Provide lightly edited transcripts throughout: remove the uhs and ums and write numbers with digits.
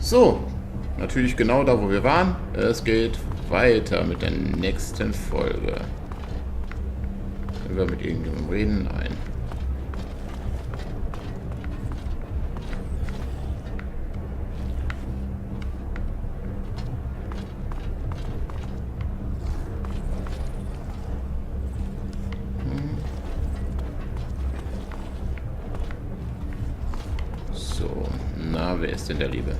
So, natürlich genau da, wo wir waren. Es geht weiter mit der nächsten Folge. Können wir mit irgendjemandem reden? Nein. So, na, wer ist denn der Liebe?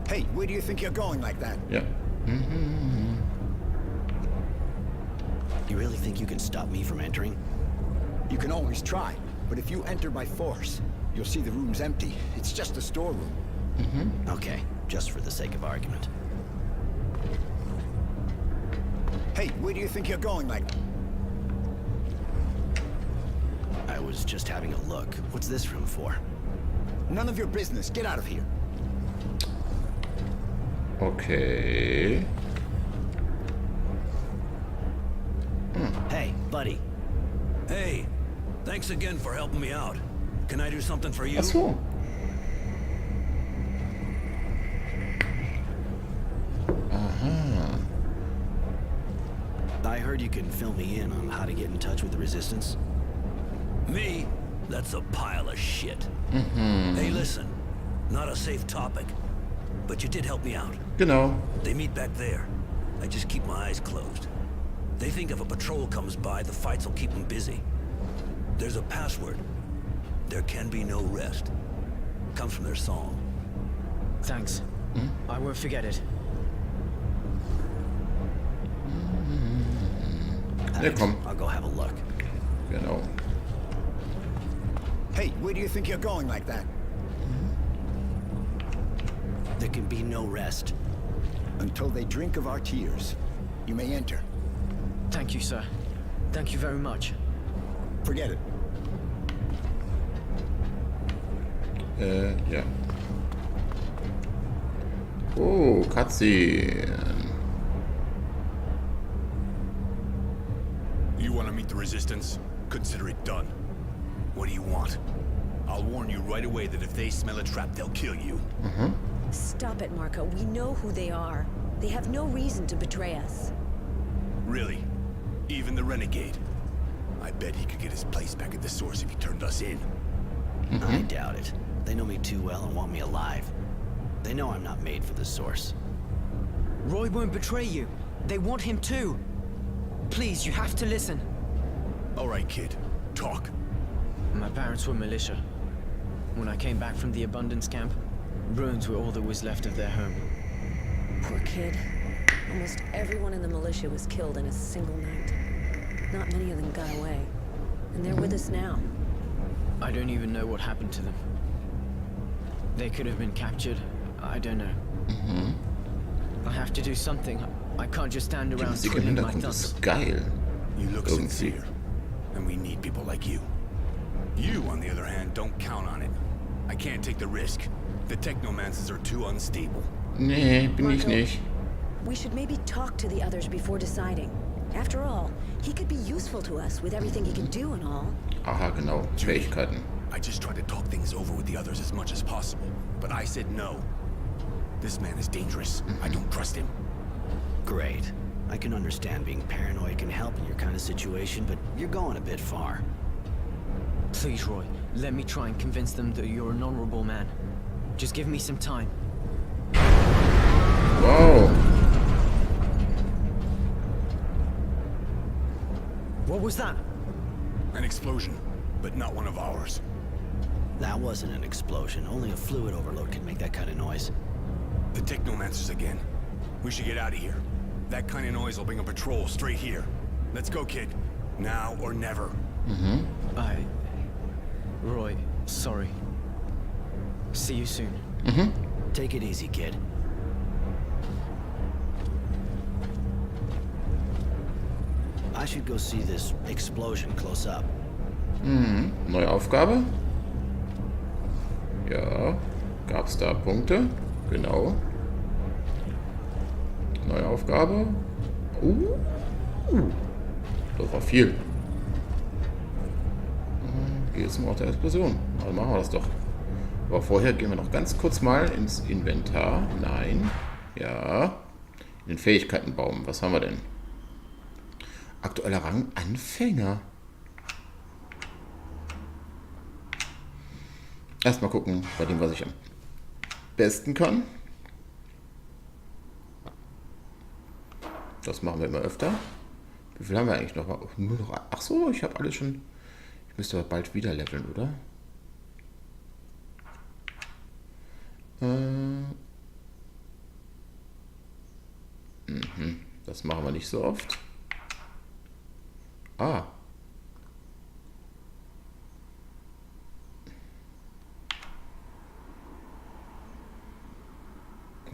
Hey, where do you think you're going like that? Ja. You really think you can stop me from entering? You can always try, but if you enter by force, you'll see the room's empty. It's just a storeroom. Okay, just for the sake of argument. Hey, where do you think you're going like... I was just having a look. What's this room for? None of your business. Get out of here. Okay. Hey, buddy. Hey, thanks again for helping me out. Can I do something for you? Ach so. Aha. I heard you can fill me in on how to get in touch with the Resistance. Me? That's a pile of shit. Hey, listen. Not a safe topic. But you did help me out. Genau. They meet back there. I just keep my eyes closed. They think if a patrol comes by, the fights will keep them busy. There's a password. There can be no rest. Comes from their song. Thanks. I won't forget it. Ja, komm. I'll go have a look. Genau. Hey, where do you think you're going like that? There can be no rest. Until they drink of our tears. You may enter. Thank you, sir. Thank you very much. Forget it. Ja. Oh, Cutscene. You want to meet the Resistance? Consider it done. What do you want? I'll warn you right away that if they smell a trap, they'll kill you. Stop it, Marco. We know who they are. They have no reason to betray us. Really? Even the Renegade? I bet he could get his place back at the Source if he turned us in. I doubt it. They know me too well and want me alive. They know I'm not made for the Source. Roy won't betray you. They want him too. Please, you have to listen. All right, kid. Talk. My parents were militia. When I came back from the Abundance camp, ruins were all that was left of their home. Poor kid. Almost everyone in the militia was killed in a single night. Not many of them got away. And they're with us now. I don't even know what happened to them. They could have been captured. I don't know. I have to do something. I can't just stand Die around Musik im twiddling my Hintergrund thumbs. ist geil. You look Irgendwie. sincere. And we need people like you. You, on the other hand, don't count on it. I can't take the risk. The technomancers are too unstable. Nee, bin ich nicht. We should maybe talk to the others before deciding. After all, he could be useful to us with everything he can do and all. Aha, genau. Fähigkeiten. I just tried to talk things over with the others as much as possible, but I said no. This man is dangerous. I don't trust him. Great. I can understand being paranoid can help in your kind of situation, but you're going a bit far. Please, Roy, let me try and convince them that you're an honorable man. Just give me some time. Wow. What was that? An explosion, but not one of ours. That wasn't an explosion. Only a fluid overload can make that kind of noise. The technomancers again. We should get out of here. That kind of noise will bring a patrol straight here. Let's go, kid. Now or never. Roy, sorry. See you soon. Take it easy, kid. I should go see this explosion close up. Neue Aufgabe. Ja. Gab's da Punkte? Genau. Neue Aufgabe. Das war viel. Geht zum Ort der Explosion. Also machen wir das doch. Aber vorher gehen wir noch ganz kurz mal ins Inventar. Nein. Ja. In den Fähigkeitenbaum. Was haben wir denn? Aktueller Rang Anfänger. Erstmal gucken, bei dem, was ich am besten kann. Das machen wir immer öfter. Wie viel haben wir eigentlich noch? Nur noch. Ach so, ich habe alles schon. Ich müsste aber bald wieder leveln, oder? Das machen wir nicht so oft. Ah.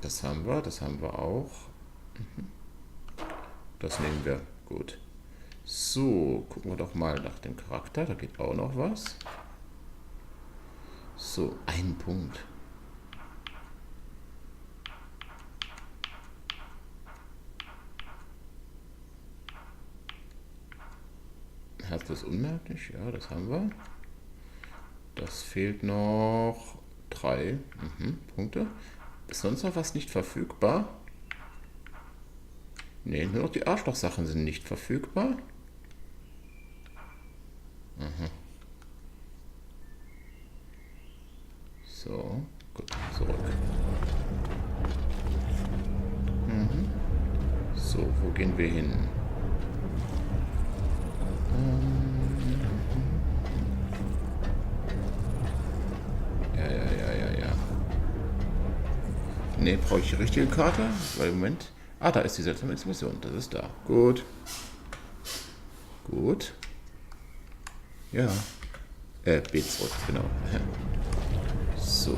Das haben wir auch. Das nehmen wir. Gut. So, gucken wir doch mal nach dem Charakter. Da geht auch noch was. So, ein Punkt. Herzlos unmerklich, ja, das haben wir. Das fehlt noch 3 Punkte. Ist sonst noch was nicht verfügbar? Ne, nur noch die Arschlochsachen sind nicht verfügbar. So, gut, zurück. So, wo gehen wir hin? Ja. Ne, brauche ich die richtige Karte? Weil im Moment... Ah, da ist die seltsame Explosion. Das ist da. Gut. Gut. Ja. B zurück, genau. So.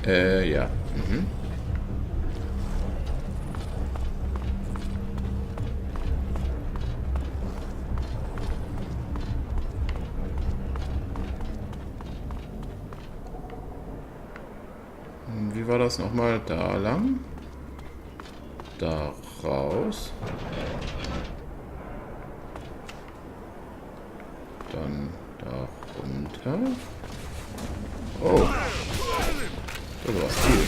Ja. Wie war das nochmal? Da lang. Da raus. Dann da runter. Oh. Das war viel.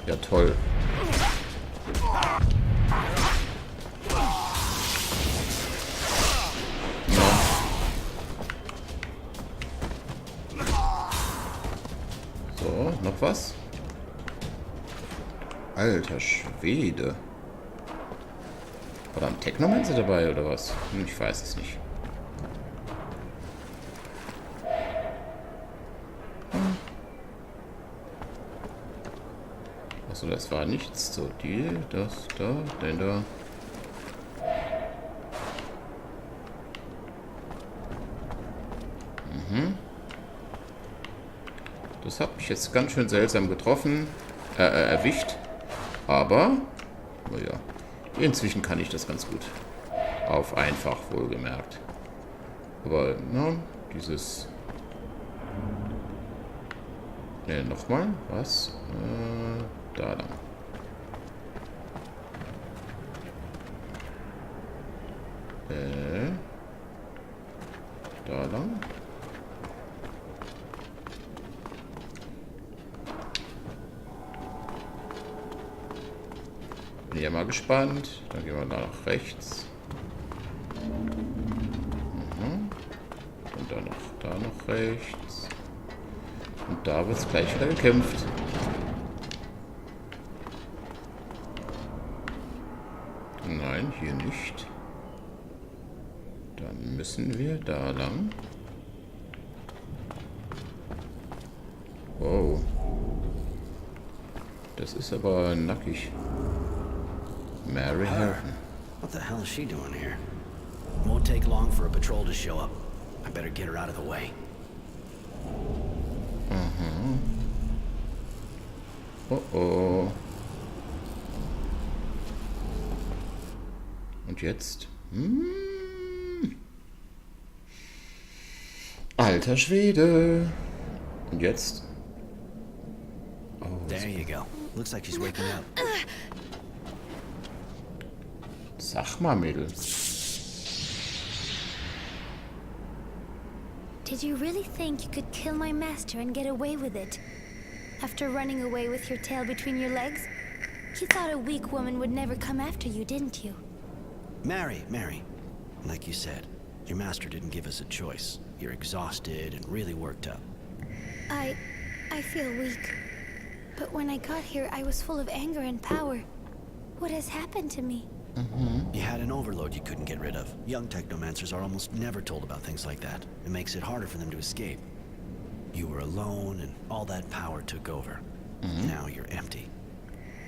Ja, toll. So, noch was? Alter Schwede. War da ein Technomancer dabei oder was? Ich weiß es nicht. Achso, das war nichts. So, die, das, da, den da. Das hat mich jetzt ganz schön seltsam getroffen, erwischt. Aber, naja, inzwischen kann ich das ganz gut. Auf einfach, wohlgemerkt. Aber, na, dieses... Ne, nochmal, was? Da lang. Da lang. Bin ja mal gespannt. Dann gehen wir da nach rechts. Und dann noch da noch rechts. Und da wird es gleich wieder gekämpft. Nein, hier nicht. Dann müssen wir da lang. Wow. Das ist aber nackig. Mary Harrison. What the hell is she doing here? Won't take long for a patrol to show up. I better get her out of the way. Oh oh. Und jetzt? Alter Schwede. Und jetzt? Oh, There you go. Looks like she's waking up. sag mal, Mädel. Did you really think you could kill my master and get away with it? After running away with your tail between your legs? You thought a weak woman would never come after you, didn't you? Mary. Like you said, your master didn't give us a choice. You're exhausted and really worked up. I feel weak. But when I got here, I was full of anger and power. What has happened to me? You had an overload you couldn't get rid of. Young technomancers are almost never told about things like that. It makes it harder for them to escape. You were alone and all that power took over. Now you're empty.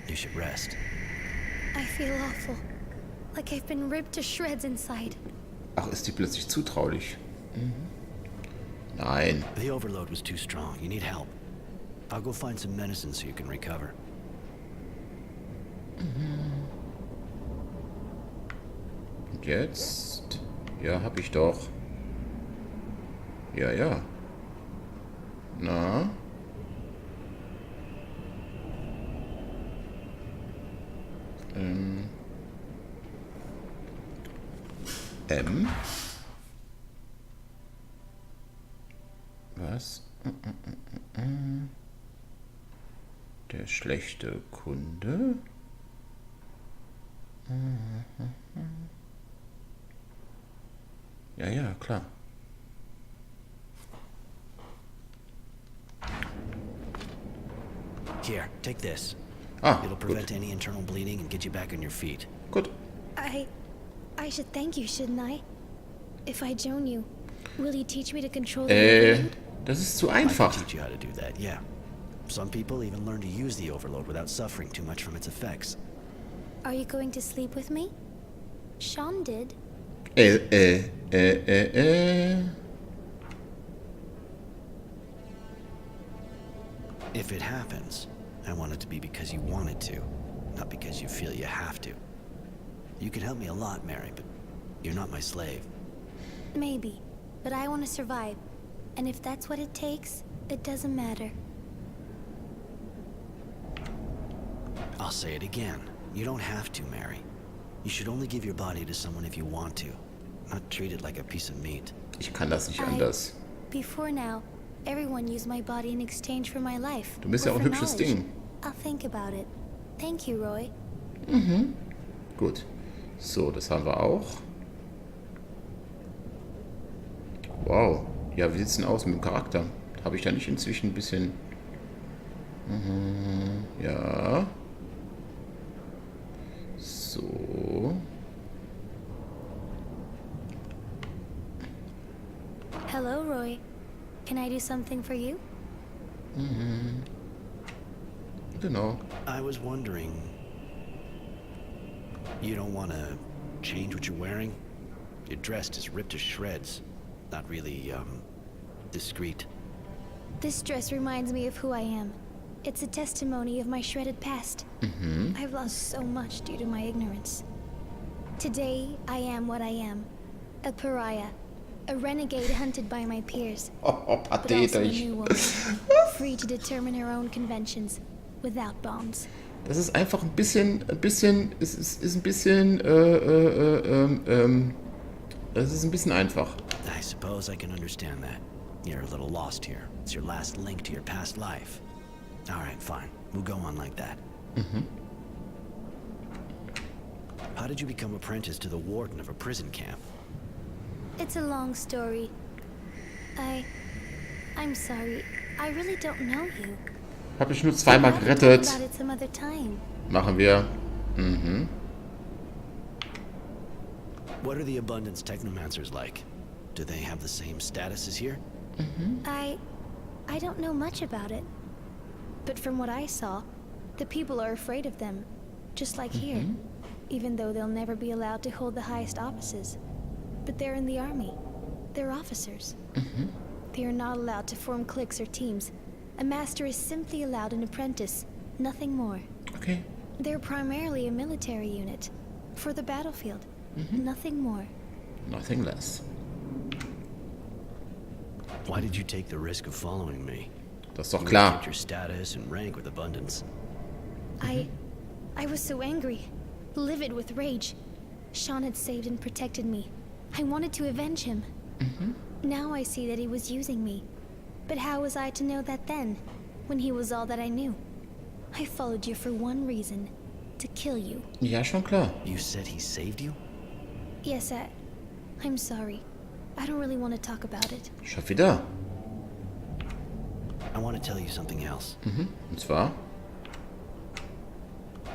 You should rest. I feel awful. Like I've been ripped to shreds inside. Ach, ist die plötzlich zutraulich? Nein. The overload was too strong. You need help. I'll go find some medicine so you can recover. Und jetzt? Ja, hab ich doch. Ja. Na? M? Was? Der schlechte Kunde? Ja, klar. Here, take this. Ah, It'll prevent gut. any internal bleeding and get you back on your feet. Gut. I should thank you, shouldn't I? If I join you, will you teach me to control the overload? Das ist zu I can einfach. teach you how to do that, yeah. Some people even learn to use the overload without suffering too much from its effects. Are you going to sleep with me? Sean did. If it happens, I want it to be because you wanted to, not because you feel you have to. You can help me a lot, Mary, but you're not my slave. Maybe, but I want to survive. And if that's what it takes, it doesn't matter. I'll say it again. You don't have to, Mary. You should only give your body to someone if you want to, not treat it like a piece of meat. Ich kann das nicht anders. Before now, everyone used my body in exchange for my life. Du bist ja or auch ein for hübsches knowledge. Ding. I'll think about it. Thank you, Roy. Gut. So, das haben wir auch. Wow. Ja, wie sieht's denn aus mit dem Charakter? Habe ich da nicht inzwischen ein bisschen... Ja. So. Hello, Roy. Can I do something for you? Genau. I was wondering... You don't want to change what you're wearing? Your dress is ripped to shreds. Not really, discreet. This dress reminds me of who I am. It's a testimony of my shredded past. I've lost so much due to my ignorance. Today, I am what I am. A pariah. A renegade hunted by my peers. But also a Pathetisch. new woman. Free to determine her own conventions. Without bonds. Das ist einfach ein bisschen, es ist ein bisschen einfach. I suppose I can understand that. You're a little lost here. It's your last link to your past life. All right, fine. We'll go on like that. How did you become apprentice to the warden of a prison camp? It's a long story. I'm sorry. I really don't know you. Hab ich nur zweimal I'll talk gerettet. about it some other time. Machen wir. What are the Abundance Technomancers like? Do they have the same status as here? I don't know much about it. But from what I saw, the people are afraid of them. Just like here. Even though they'll never be allowed to hold the highest offices. But they're in the army. They're officers. They are not allowed to form cliques or teams. A master is simply allowed an apprentice. Nothing more. Okay. They're primarily a military unit. For the battlefield. Nothing more. Nothing less. Why did you take the risk of following me? Das ist doch You klar. kept your status and rank with abundance. I was so angry. Livid with rage. Sean had saved and protected me. I wanted to avenge him. Now I see that he was using me. But how was I to know that then, when he was all that I knew? I followed you for one reason. To kill you. Ja, schon klar. You said he saved you? Yes, I'm sorry. I don't really want to talk about it. Schon wieder. I want to tell you something else. Und zwar?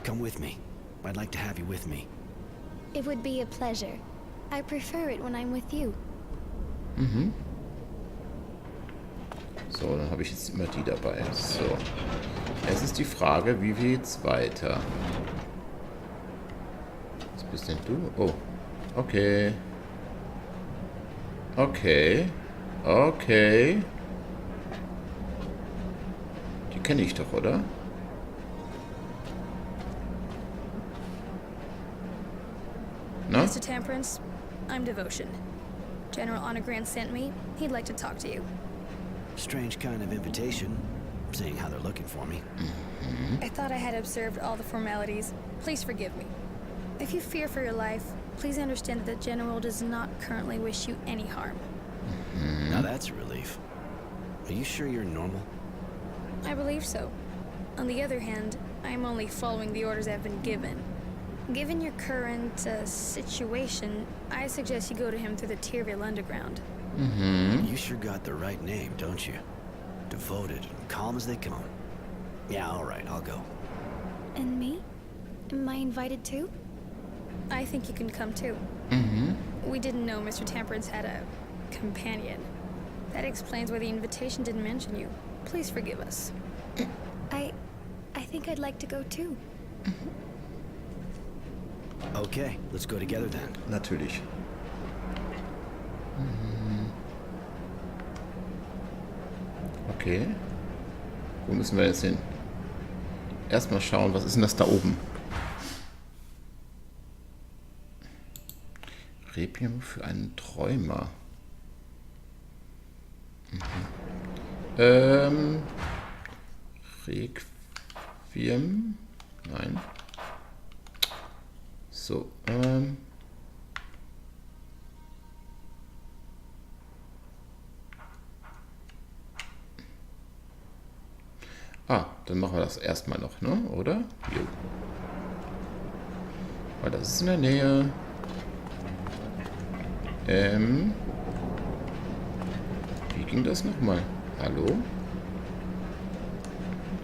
Come with me. I'd like to have you with me. It would be a pleasure. I prefer it when I'm with you. So, dann habe ich jetzt immer die dabei. So. Jetzt ist die Frage, wie geht's weiter? Was bist denn du? Oh. Okay. Okay. Okay. Die kenne ich doch, oder? Na? Mr. Temperance, I'm Devotion. General Honorgrant sent me. He'd like to talk to you. Strange kind of invitation, seeing how they're looking for me. I thought I had observed all the formalities. Please forgive me. If you fear for your life, please understand that the General does not currently wish you any harm. Now that's a relief. Are you sure you're normal? I believe so. On the other hand, I am only following the orders I've been given. Given your current situation, I suggest you go to him through the Tyrville Underground. You sure got the right name, don't you? Devoted and calm as they come. Yeah, all right, I'll go. And me? Am I invited too? I think you can come too. We didn't know Mr. Temperance had a companion. That explains why the invitation didn't mention you. Please forgive us. I think I'd like to go too. Okay, let's go together then. Natürlich. Okay. Wo müssen wir jetzt hin? Erstmal schauen, was ist denn das da oben? Requiem für einen Träumer. Requiem? Nein. So, dann machen wir das erstmal noch, ne? Oder? Jo. Weil das ist in der Nähe. Wie ging das nochmal? Hallo?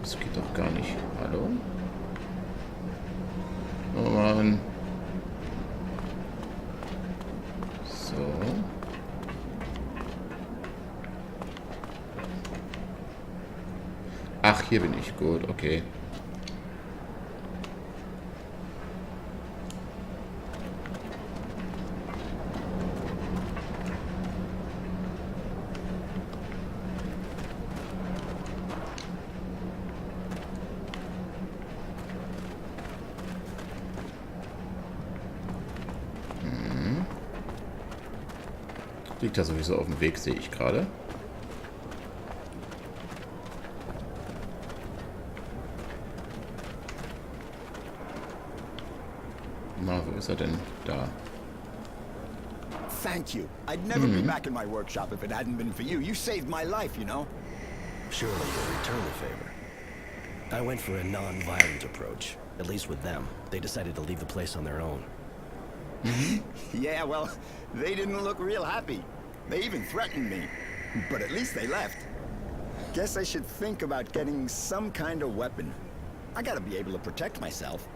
Das geht doch gar nicht. Hallo? Oh Mann. So. Ach, hier bin ich. Gut, okay. Liegt da sowieso auf dem Weg, sehe ich gerade. Na, wo ist er denn? Da. Thank you. I'd never be back in my workshop if it hadn't been for you. You saved my life, you know? Surely you'll return the favor. I went for a non-violent approach. At least with them. They decided to leave the place on their own. Yeah, well, they didn't look real happy. They even threatened me. But at least they left. Guess I should think about getting some kind of weapon. I gotta be able to protect myself.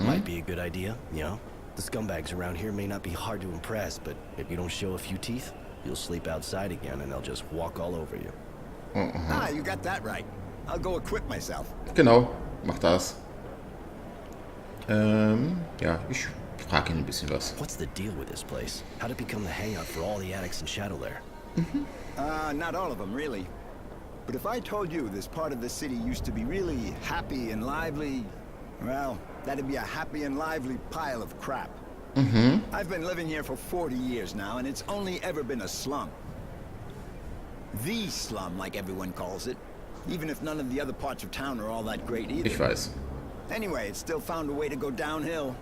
Might be a good idea, you know? The scumbags around here may not be hard to impress, but if you don't show a few teeth, you'll sleep outside again and they'll just walk all over you. Ah, you got that right. I'll go equip myself. Genau, mach das. Ja, ich frage ihn ein bisschen was. What's the deal with this place? How'd it become the hangout for all the addicts in Shadow Lair? Not all of them, really. But if I told you this part of the city used to be really happy and lively, well, that'd be a happy and lively pile of crap. I've been living here for 40 years now, and it's only ever been a slum. The slum, like everyone calls it, even if none of the other parts of town are all that great either. Ich weiß. Anyway, it still found a way to go downhill.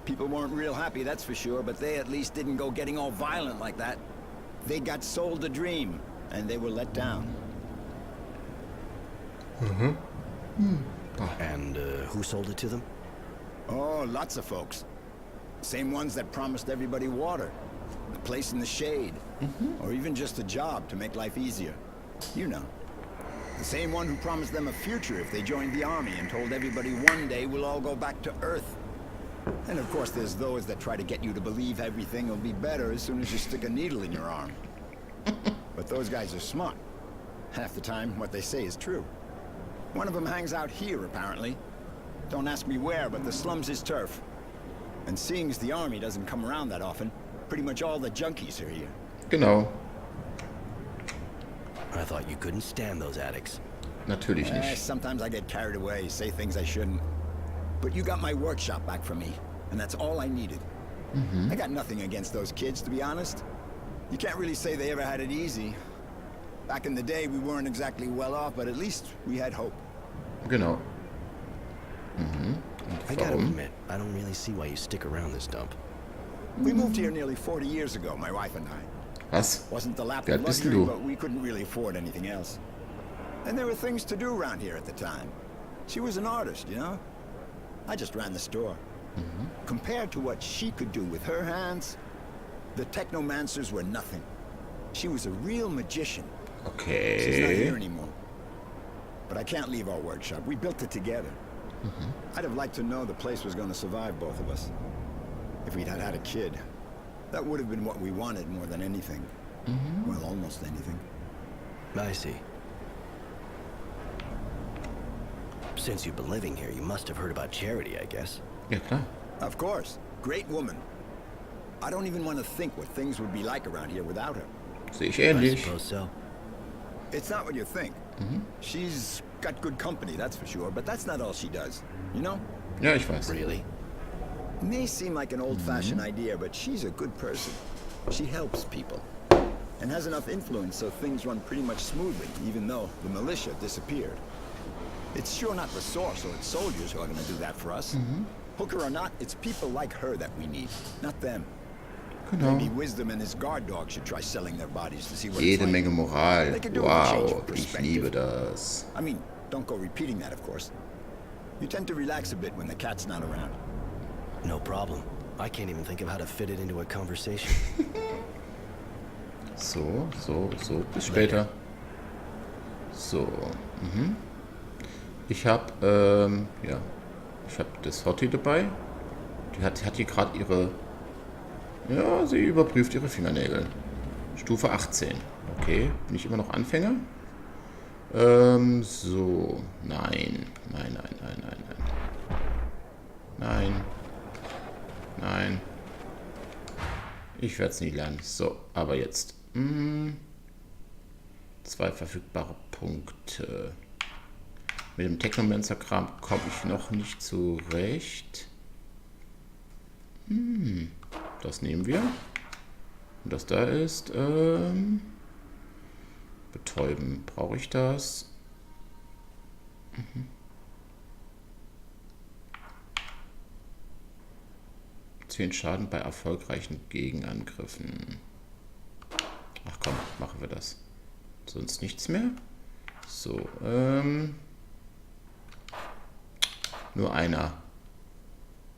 People weren't real happy, that's for sure, but they at least didn't go getting all violent like that. They got sold a dream, and they were let down. And who sold it to them? Oh, lots of folks. Same ones that promised everybody water, a place in the shade, or even just a job to make life easier. You know. The same one who promised them a future if they joined the army and told everybody one day we'll all go back to Earth. And of course there's those that try to get you to believe everything will be better as soon as you stick a needle in your arm. But those guys are smart. Half the time, what they say is true. One of them hangs out here, apparently. Don't ask me where, but the slum's his turf. And seeing as the army doesn't come around that often, pretty much all the junkies are here. Genau. I thought you couldn't stand those addicts. Natürlich nicht. Sometimes I get carried away, say things I shouldn't. But you got my workshop back from me, and that's all I needed. I got nothing against those kids, to be honest. You can't really say they ever had it easy. Back in the day, we weren't exactly well off, but at least we had hope. Genau. I gotta admit, I don't really see why you stick around this dump. We moved here nearly 40 years ago, my wife and I. Was? Wasn't the lap Wie of alt bist luxury, du? but we couldn't really afford anything else. And there were things to do around here at the time. She was an artist, you know? I just ran the store. Compared to what she could do with her hands, the technomancers were nothing. She was a real magician. She's not here Okay. anymore. But I can't leave our workshop. We built it together. I'd have liked to know the place was going to survive both of us. If we'd had a kid, that would have been what we wanted more than anything. Well, almost anything. I see. Since you've been living here, you must have heard about Charity, I guess. Ja, klar. Of course. Great woman. I don't even want to think what things would be like around here without her. Sehe ich I ähnlich. suppose so. It's not what you think. She's got good company, that's for sure, but that's not all she does. You know? Ja, ich weiß. Really? It may seem like an old-fashioned idea, but she's a good person. She helps people. And has enough influence so things run pretty much smoothly, even though the militia disappeared. It's sure not the source or its soldiers who are going to do that for us. Hooker or not, it's people like her that we need, not them. Genau. Maybe Wisdom and his guard dog should try selling their bodies to see what it's Jede like. Menge Moral. They could do with a change Wow, of ich perspective. liebe das. I mean, don't go repeating that, of course. You tend to relax a bit when the cat's not around. No problem. I can't even think of how to fit it into a conversation. So. Bis später. So. Ich habe, ja. Ich habe das Hottie dabei. Die hat hier gerade ihre... Ja, sie überprüft ihre Fingernägel. Stufe 18. Okay, bin ich immer noch Anfänger? So. Nein. Nein. Ich werde es nie lernen. So, aber jetzt. 2 verfügbare Punkte. Mit dem Technomancer-Kram komme ich noch nicht zurecht. Das nehmen wir. Und das da ist, betäuben. Brauche ich das? 10 Schaden bei erfolgreichen Gegenangriffen. Ach komm, machen wir das. Sonst nichts mehr? So, nur einer.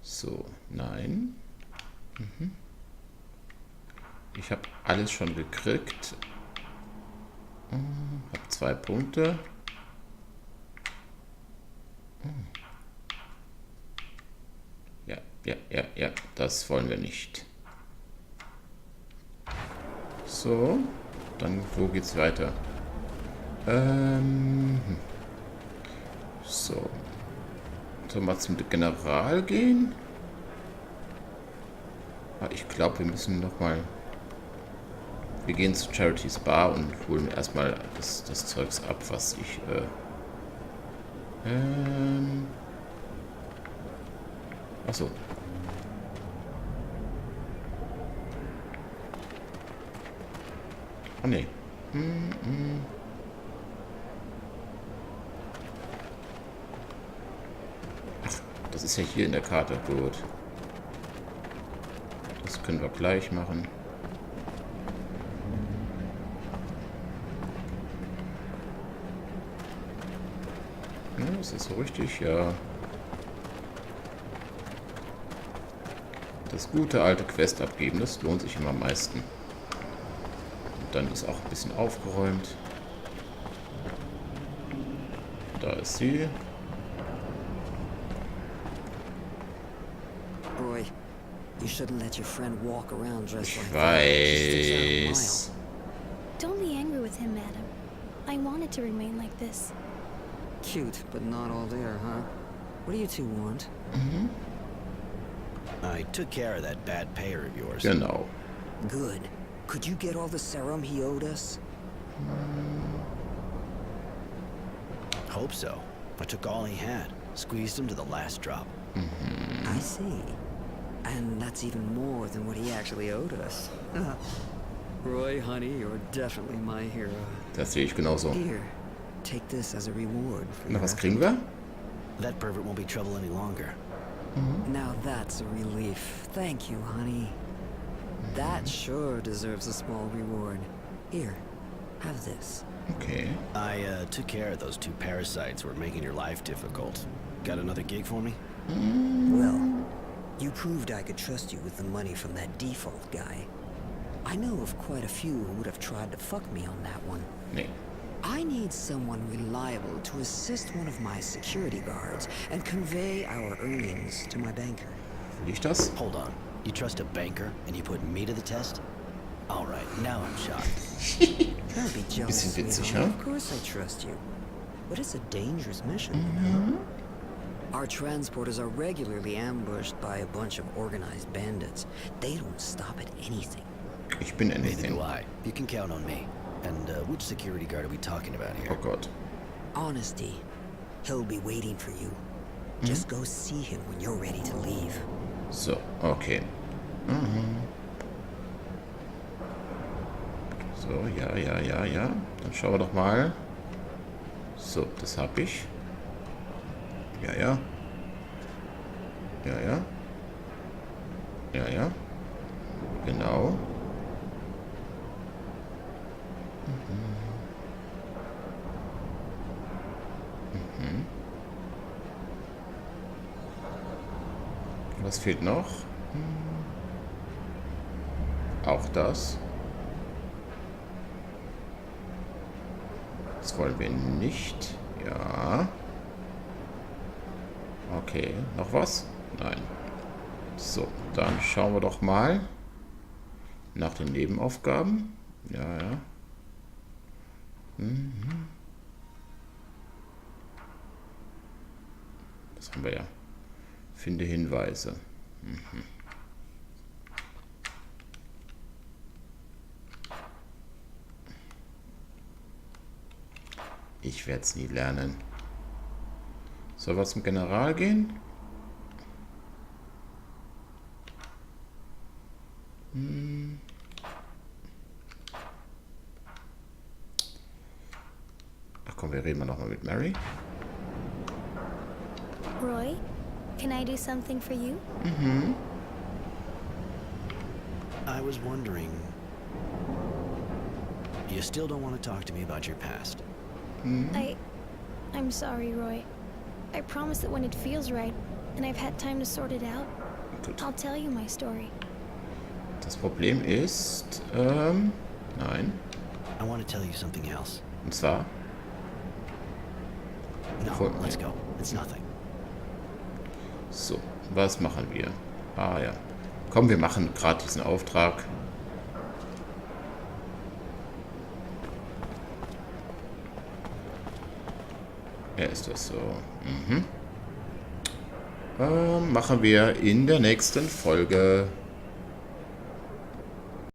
So, nein. Ich habe alles schon gekriegt. Habe 2 Punkte. Ja, das wollen wir nicht. So, dann wo geht's weiter? So. Sollen wir zum General gehen? Ich glaube, wir müssen noch mal wir gehen zu Charity's Bar und holen erstmal das Zeugs ab, was ich... Achso. Oh ne. Ach, das ist ja hier in der Karte. Gut. Das können wir gleich machen. Ja, ist das so richtig? Ja. Das gute alte Quest abgeben, das lohnt sich immer am meisten. Und dann ist auch ein bisschen aufgeräumt. Da ist sie. Roy, you shouldn't let your friend walk around dressed Ich like that. She sticks out a mile. weiß. Don't be angry with him, madam. I wanted to remain like this. Cute, but not all there, huh? What do you two want? I took care of that bad payer of yours. Genau. Good. Could you get all the serum he owed us? Hope so. I took all he had, squeezed him to the last drop. I see. And that's even more than what he actually owed us. Roy, honey, you're definitely my hero. Das sehe ich genauso. Here, take this as a reward for Na, your was effort. kriegen wir? That pervert won't be trouble any longer. Now that's a relief. Thank you, honey. That sure deserves a small reward. Here, have this. Okay. I took care of those two parasites who were making your life difficult. Got another gig for me? Well, you proved I could trust you with the money from that default guy. I know of quite a few who would have tried to fuck me on that one. Nee. I need someone reliable to assist one of my security guards and convey our earnings to my banker. Will ich das? Hold on. You trust a banker and you put me to the test? All right, now I'm shocked. Don't be jealous, Bisschen witzig, sweetheart. huh? Of course I trust you. But it's a dangerous mission, you know? Our transporters are regularly ambushed by a bunch of organized bandits. They don't stop at anything. Ich bin Neither anything. do I. You can count on me. And which security guard are we talking about Oh here? Gott. Honesty. He'll be waiting for you. Just go see him when you're ready to leave. So, okay. So, ja. Dann schauen wir doch mal. So, das habe ich. Ja. Genau. Was fehlt noch? Auch das. Das wollen wir nicht. Ja. Okay, noch was? Nein. So, dann schauen wir doch mal nach den Nebenaufgaben. Ja. Das haben wir ja. Finde Hinweise. Ich werde es nie lernen. Soll wir zum General gehen? Ach komm, wir reden mal nochmal mit Mary. Roy, can I do something for you? I was wondering... You still don't want to talk to me about your past? I'm sorry, Roy. I promise that when it feels right and I've had time to sort it out, Gut. I'll tell you my story. Das Problem ist, nein. I want to tell you something else. Und zwar, No, Voll- let's go. It's nothing. so, was machen wir? Ah ja. Komm, wir machen gerade diesen Auftrag. Ja, ist das so. Machen wir in der nächsten Folge.